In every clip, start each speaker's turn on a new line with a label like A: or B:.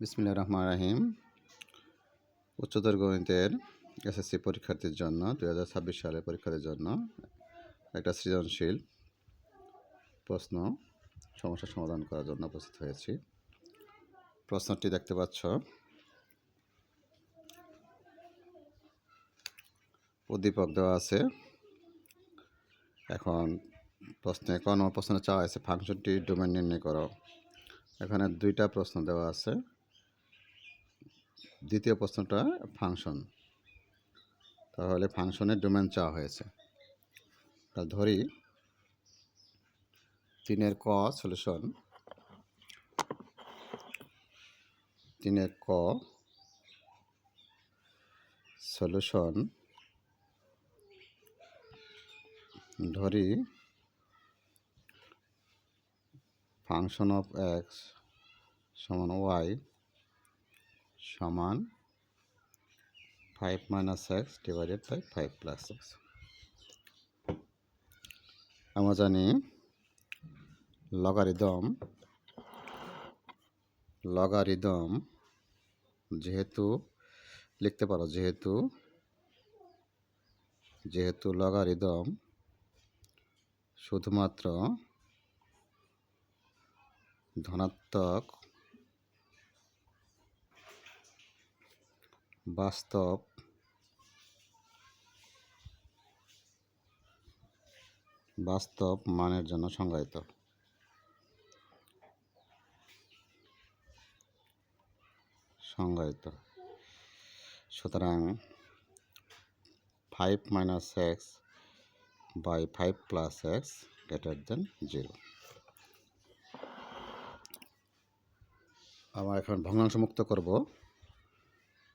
A: বিসমিল্লাহির রহমানির রহিম। উচ্চতর গণিতের এসএসসি পরীক্ষার্থীর জন্য 2026 সালের পরীক্ষার্থীর জন্য একটা সৃজনশীল প্রশ্ন সমস্যা সমাধান করার জন্য উপস্থিত হয়েছি। প্রশ্নটি দেখতে পাচ্ছ। উদ্দীপক দেওয়া আছে। এখন প্রশ্নে চাওয়া আছে ফাংশনটি ডোমেন নির্ণয় করো। এখানে দুইটা প্রশ্ন দেওয়া আছে। দ্বিতীয় প্রশ্নটা ফাংশন, তাহলে ফাংশনের ডোমেন চাওয়া হয়েছে। ধরি 3 ক সলিউশন, 3 ক সলিউশন ধরি ফাংশন অফ এক্স সমান ওয়াই সমান 5 - x ডিভাইডেড বাই 5 + x। আমরা জানি লগারিদম যেহেতু লিখতে পারো, যেহেতু লগারিদম শুধুমাত্র ধনাত্মক বাস্তব মানের জন্য সংজ্ঞায়িত। সুতরাং 5 - x বাই 5 + x > 0। আমরা এখন ভগ্নাংশ মুক্ত করব,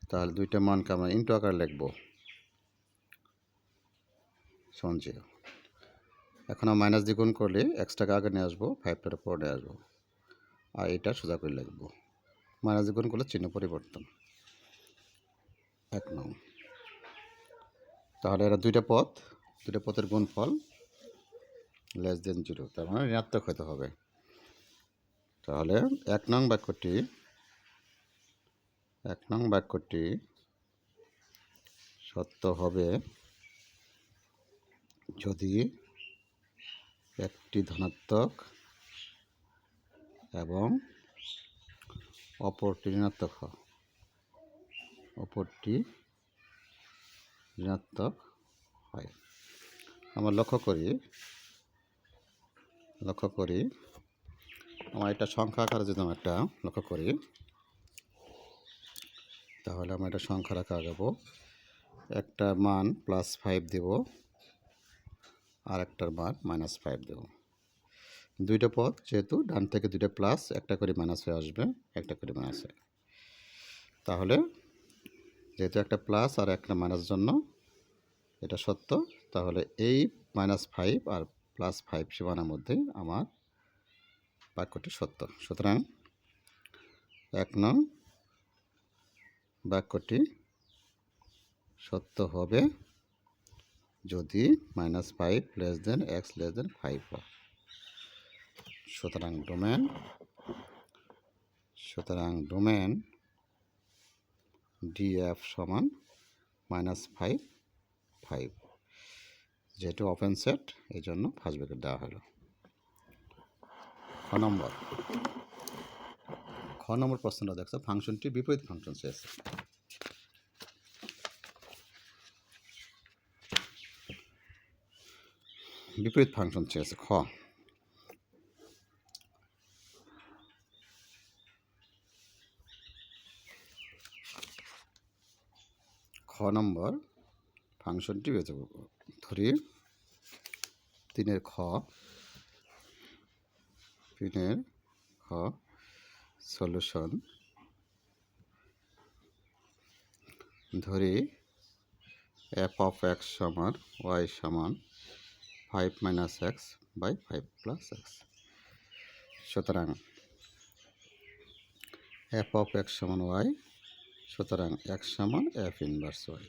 A: তাহলে দুইটা মানকে আমরা ইনটু আকার লিখব সমান 0। এখন আমরা মাইনাস দিয়ে গুণ করলে এক্সটাকে আগে নিয়ে আসবো, 5টাকে পরে নিয়ে আসবো, আর এটা সোজা করে লিখব। মাইনাস দিয়ে গুণ করলে চিহ্ন পরিবর্তন 1 নং। তাহলে এরা দুইটা পথের গুণফল << 0, তার মানে ঋণাত্মক হতে হবে। তাহলে 1 নং বাক্যটি সত্য হবে যদি একটি ধনাত্মক এবং অপরটি ঋণাত্মক হয়। আমরা লক্ষ্য করি আমরা এটা সংখ্যা আকারে যদি আমরা একটা লক্ষ্য করি, তাহলে আমরা এটা সংখ্যার আকারে দেব। একটা মান +5 দেব, আর একটার মান -5 দেব। দুইটা পদ যেহেতু ডান থেকে দুইটা প্লাস, একটা করে মাইনাস হয়ে আসবে, একটা করে মাইনাস হয়। তাহলে যেহেতু একটা প্লাস আর একটা মাইনাস জন্য এটা সত্য, তাহলে এই -5 আর +5 সীমানার মধ্যে আমার বাক্যটি সত্য। সুতরাং 1 নং বাক্যটি সত্য হবে যদি -5 <> x 5 হয়। সুতরাং ডোমেন DF সমান -5 5, যেহেতু ওপেন সেট এই জন্য ফার্স্ট ব্র্যাকেট দেওয়া হলো। খ নম্বর প্রশ্নটা দেখছো, ফাংশনটি বিপরীত ফাংশন চেয়েছে। খ নম্বর ফাংশনটি বেঁচে ধরি 3 খ সলিউশন ধরি f of x সমান y সমান 5 - x বাই 5 + x। সুতরাং f of x সমান y, সুতরাং x সমান f ইনভার্স y।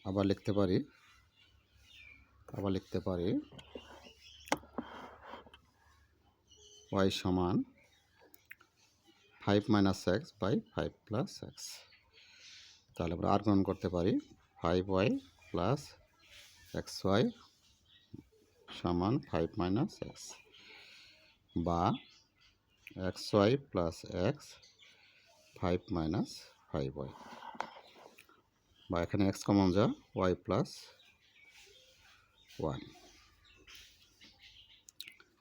A: আবার লিখতে পারি y সমান 5 minus x by 5 plus x. তাহলে আমরা আর গ্রহণ করতে পারি 5y প্লাস এক্স ওয়াই সমান 5 মাইনাস এক্স, বা x y plus x 5 minus 5y, বা এখানে এক্স কমন যা ওয়াই প্লাস 1,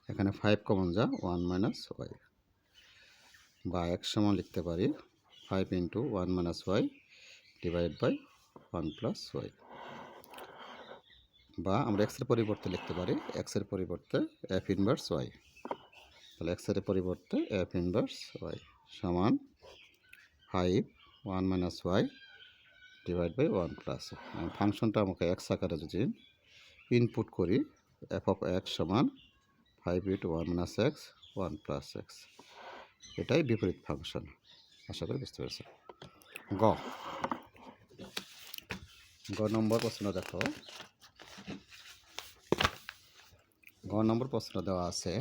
A: এখানে 5 কমন যা 1 মাইনাস ওয়াই, বা x সমান লিখতে পারি 5 into 1 minus y divide by 1 plus y, বা আমরা এক্সের পরিবর্তে লিখতে পারি এক্সের পরিবর্তে এফ ইনভার্স ওয়াই। তাহলে এক্সের পরিবর্তে এফ ইনভার্স ওয়াই সমান 5 1 minus y divide by 1 plus. ফাংশনটা আমাকে এক্স আকারে যদি ইনপুট করি, এফ অফ এক্স সমান 5 into 1 minus x 1 plus x, এটাই বিপরীত ফাংশন। আশা করি বুঝতে পেরেছেন। গ নম্বর প্রশ্ন দেখো। গ নম্বর প্রশ্ন দেওয়া আছে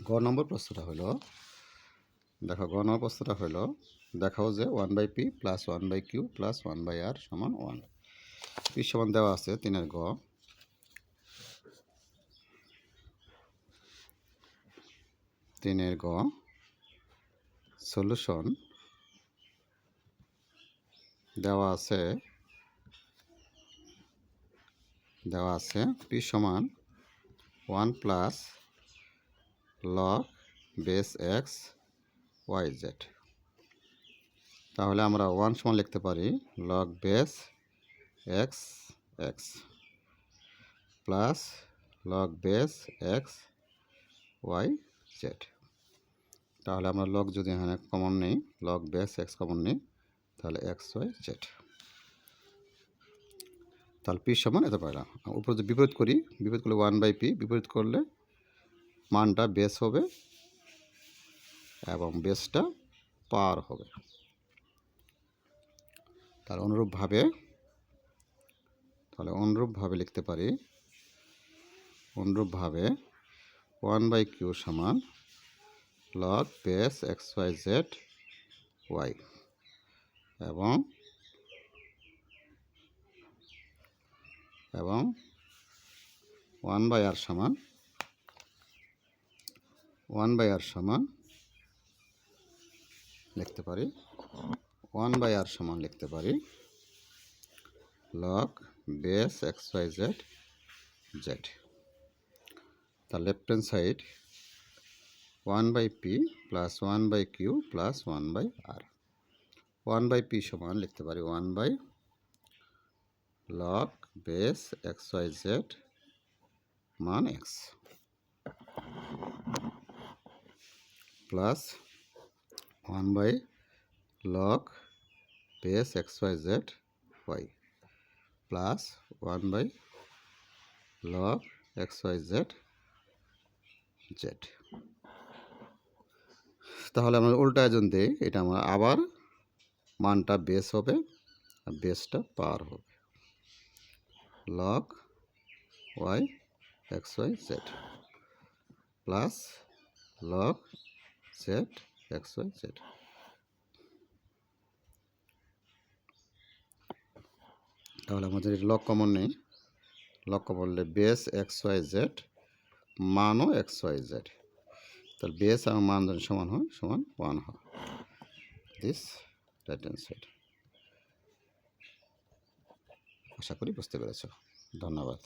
A: গ নম্বর প্রশ্নটা হলো, দেখো গ নম্বর প্রশ্নটা হলো দেখাও যে 1/p plus 1/q plus 1/r সমান 1। পি সমান দেওয়া আছে 3-এর গ। সলিউশন দেওয়া আছে পি সমান 1 plus log base x Y Z. তাহলে আমরা 1 সমান লিখতে পারি log base x x plus log base x Y Z. তাহলে আমরা লগ যদি এখানে কমন নেই, লগ বেস এক্স কমন নেই, তাহলে এক্স ওয়াই জেড। তাহলে পি সমান এত পাইলাম। উপরে যদি বিপরীত করি, বিপরীত করলে 1/p, বিপরীত করলে মানটা বেস হবে এবং বেসটা পার হবে। তাহলে অনুরূপভাবে লিখতে পারি, অনুরূপভাবে 1/q সমান log base x Y Z Y, এবং 1/r সমান লিখতে পারি 1/r সমান লিখতে পারি log base x Y Z Z. তার left hand side 1/p plus 1/q plus 1/r। 1/p সমান লিখতে পারি 1 log base x Y Z মান X plus 1 log base x Y Z Y plus 1 log X Y Z Z. তাহলে আমরা উল্টা আয়োজন দিই, এটা আমরা আবার মানটা বেস হবে আর বেসটা পার হবে, log Y X Y Z plus log Z X Y Z. তাহলে আমাদের লগ কমন নেই, লগ কমন হলে বেস এক্স ওয়াই জেড মানও এক্স ওয়াই জেড, তাহলে বেস এবং মান যদি সমান হয়, সমান 1 হয়। This right hand side. আশা করি বুঝতে পেরেছ। ধন্যবাদ।